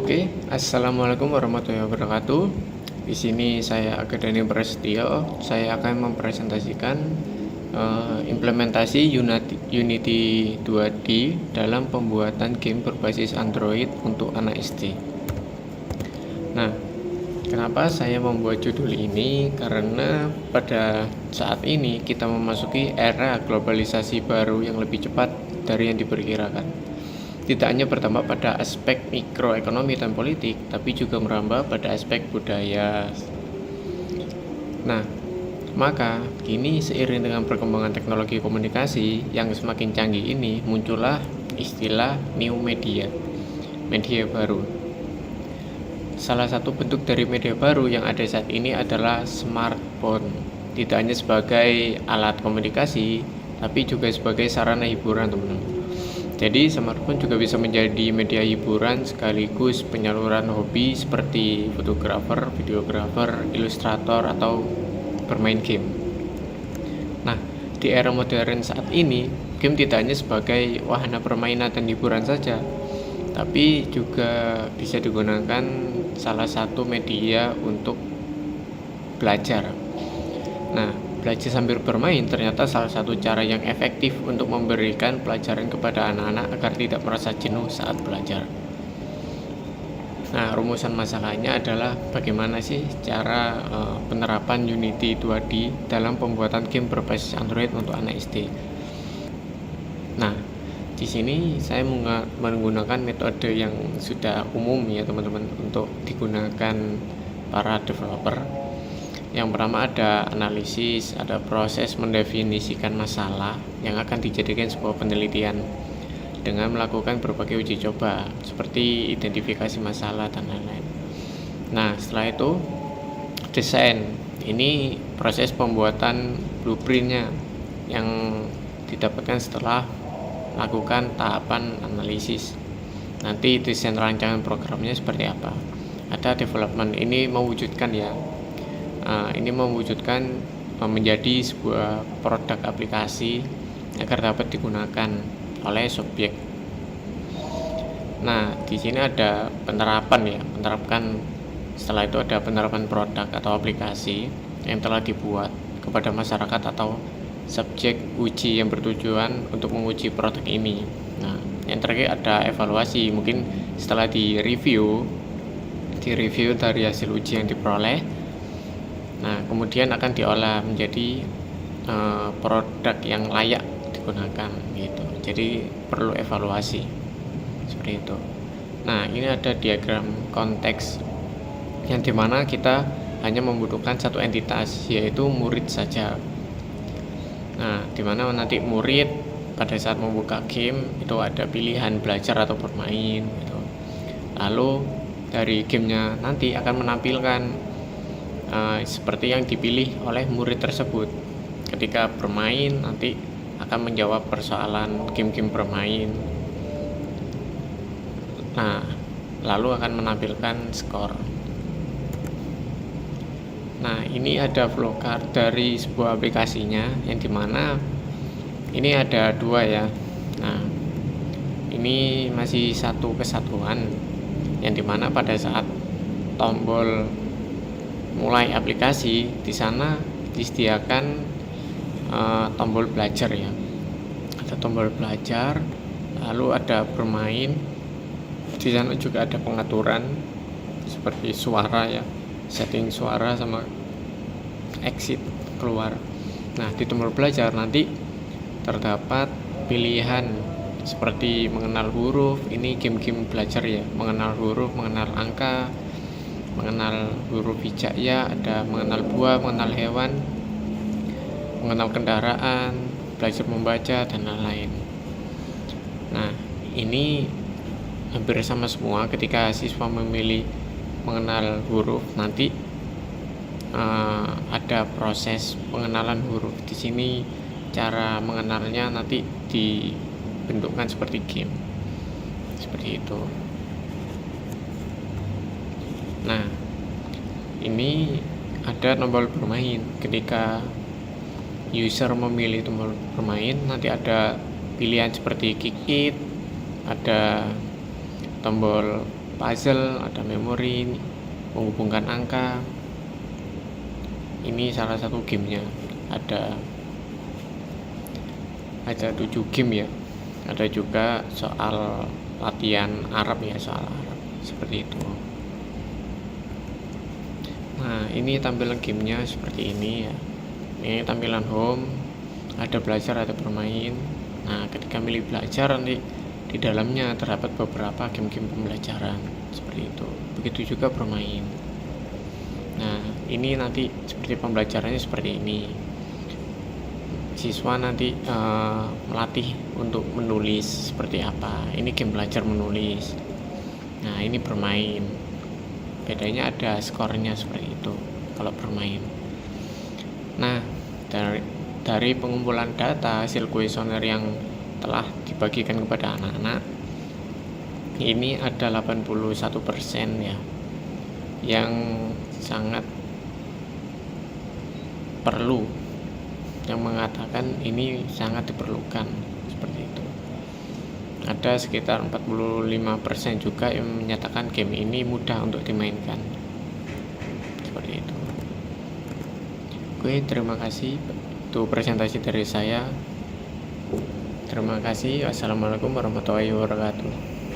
Oke, assalamualaikum warahmatullahi wabarakatuh. Di sini saya Agardani Prasetyo. Saya akan mempresentasikan implementasi Unity 2D dalam pembuatan game berbasis Android untuk anak SD. Nah, kenapa saya membuat judul ini? Karena pada saat ini kita memasuki era globalisasi baru yang lebih cepat dari yang diperkirakan. Tidak hanya berdampak pada aspek mikroekonomi dan politik, tapi juga merambah pada aspek budaya. Nah, maka kini seiring dengan perkembangan teknologi komunikasi yang semakin canggih ini, muncullah istilah new media, media baru. Salah satu bentuk dari media baru yang ada saat ini adalah smartphone. Tidak hanya sebagai alat komunikasi, tapi juga sebagai sarana hiburan, teman-teman. Jadi smartphone juga bisa menjadi media hiburan sekaligus penyaluran hobi seperti fotografer, videografer, ilustrator, atau bermain game. Nah, di era modern saat ini, game tidak hanya sebagai wahana permainan dan hiburan saja, tapi juga bisa digunakan salah satu media untuk belajar. Nah, belajar sambil bermain ternyata salah satu cara yang efektif untuk memberikan pelajaran kepada anak-anak agar tidak merasa jenuh saat belajar. Nah, rumusan masalahnya adalah bagaimana sih cara penerapan Unity 2D dalam pembuatan game berbasis Android untuk anak SD. Nah, di sini saya menggunakan metode yang sudah umum ya teman-teman untuk digunakan para developer. Yang pertama ada analisis, ada proses mendefinisikan masalah yang akan dijadikan sebuah penelitian dengan melakukan berbagai uji coba seperti identifikasi masalah dan lain-lain. Nah, setelah itu desain. Ini proses pembuatan blueprintnya yang didapatkan setelah melakukan tahapan analisis. Nanti desain rancangan programnya seperti apa. Ada development, ini mewujudkan ya. Ini mewujudkan menjadi sebuah produk aplikasi agar dapat digunakan oleh subjek. Nah, di sini ada penerapan ya, setelah itu ada penerapan produk atau aplikasi yang telah dibuat kepada masyarakat atau subjek uji yang bertujuan untuk menguji produk ini. Nah, yang terakhir ada evaluasi, mungkin setelah direview dari hasil uji yang diperoleh. Nah, kemudian akan diolah menjadi produk yang layak digunakan gitu. Jadi perlu evaluasi seperti itu. Nah, ini ada diagram konteks yang dimana kita hanya membutuhkan satu entitas, yaitu murid saja. Nah, dimana nanti murid pada saat membuka game itu ada pilihan belajar atau bermain gitu. Lalu dari gamenya nanti akan menampilkan seperti yang dipilih oleh murid tersebut. Ketika bermain nanti akan menjawab persoalan game-game bermain. Nah, lalu akan menampilkan skor. Nah, ini ada flowchart dari sebuah aplikasinya yang dimana ini ada dua ya. Nah, ini masih satu kesatuan yang dimana pada saat tombol mulai aplikasi di sana disediakan tombol belajar ya. Ada tombol belajar, lalu ada bermain. Di sana juga ada pengaturan seperti suara ya, setting suara sama exit keluar. Nah, di tombol belajar nanti terdapat pilihan seperti mengenal huruf, ini game-game belajar ya, mengenal huruf, mengenal angka, mengenal huruf hijaiyah, ada mengenal buah, mengenal hewan, mengenal kendaraan, belajar membaca, dan lain-lain. Nah, ini hampir sama semua. Ketika siswa memilih mengenal huruf, nanti ada proses pengenalan huruf. Di sini cara mengenalnya nanti dibentukkan seperti game, seperti itu. Nah, ini ada tombol bermain. Ketika user memilih tombol bermain, nanti ada pilihan seperti kick it, ada tombol puzzle, ada memori, menghubungkan angka. Ini salah satu gamenya. Ada 7 game ya. Ada juga soal latihan Arab ya, soal Arab seperti itu. Nah, ini tampilan gamenya seperti ini ya. Ini tampilan home, ada belajar, ada bermain. Nah, ketika milih belajar nanti di dalamnya terdapat beberapa game-game pembelajaran seperti itu. Begitu juga bermain. Nah, ini nanti seperti pembelajarannya seperti ini. Siswa nanti melatih untuk menulis seperti apa. Ini game belajar menulis. Nah, ini bermain. Bedanya ada skornya seperti itu kalau bermain. Nah, dari pengumpulan data hasil kuesioner yang telah dibagikan kepada anak-anak, ini ada 81% ya yang sangat perlu, yang mengatakan ini sangat diperlukan seperti itu. Ada sekitar 45% juga yang menyatakan game ini mudah untuk dimainkan seperti itu. Oke, terima kasih. Itu presentasi dari saya. Terima kasih. Wassalamualaikum warahmatullahi wabarakatuh.